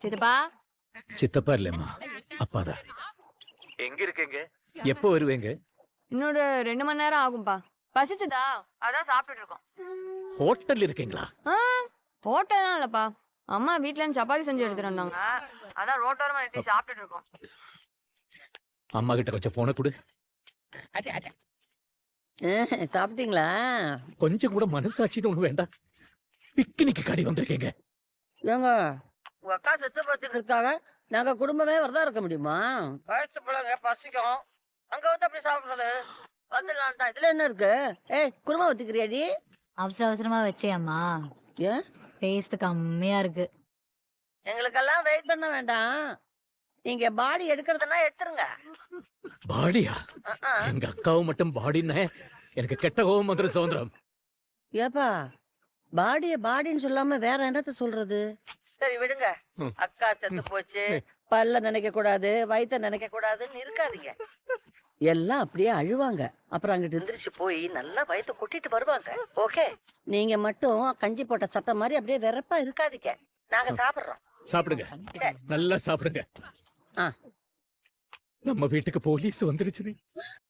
சித்தப்பா சித்தப்பா இல்லம்மா, அப்பாதான். எங்க இருக்கீங்க? எப்போ வருவீங்க? இன்னொரு 2 மணி நேரம் ஆகும்பா. பசிச்சுதா அதான் சாப்பிட்டுட்டு இருக்கோம். ஹோட்டல் இருக்கீங்களா? ஹோட்டல்லாம் இல்லப்பா. அம்மா வீட்ல இருந்து சப்பாத்தி செஞ்சு எடுத்துட்டு வந்தாங்க. அதான் ரோட்டோரமா நிறுத்தி சாப்பிட்டுட்டு இருக்கோம். அம்மா கிட்ட கொஞ்சம் போன கொடு. சாப்பிட்டீங்களா? கொஞ்சம் கூட மனசாட்சின்னு ஒண்ணு வேண்டாம். பிக்னிக்கு கடி வந்திருக்கீங்க. ஏங்க உங்க அக்கா செத்து போச்சுக்கிறதுக்காக நாங்க குடும்பமே வரதா இருக்க முடியுமா? வயசு பிள்ளைங்க பசிக்கும், அங்க வந்து அப்படி சாப்பிடுறது வந்துடலாம் தான். இதுல என்ன இருக்கு? ஏய், குருமா வச்சுக்கிறியாடி? அவசர அவசரமா வச்சேம்மா. ஏன் டேஸ்ட் கம்மியா இருக்கு. எங்களுக்கெல்லாம் வெயிட் பண்ண வேண்டாம். நீங்க பாடி எடுக்கிறதுனா எடுத்துருங்க. பாடியா? எங்க அக்காவும் மட்டும் பாடின்னு எனக்கு கெட்ட கோவம் வந்துடும் சுதந்திரம். ஏப்பா, பாடிய பாடின்னு சொல்லாம வேற என்னத்த சொல்றது? சரி விடுங்க. அக்கா செத்து போச்சு, பல்ல நினைக்க கூடாது, வயித்த நினைக்க கூடாதுன்னு இருக்காதீங்க. எல்லாம் அப்படியே அழுவாங்க. அப்புறம் அங்கிட்டு எந்திரிச்சு போய் நல்லா வயித்த கொட்டிட்டு வருவாங்க. ஓகே, நீங்க மட்டும் கஞ்சி போட்ட சட்டை மாதிரி அப்படியே வெறப்பா இருக்காதீங்க. நாங்க சாப்பிடுறோம். சாப்பிடுங்க, நல்லா சாப்பிடுங்க. ஆ, நம்ம வீட்டுக்கு போலீஸ் வந்துருச்சு.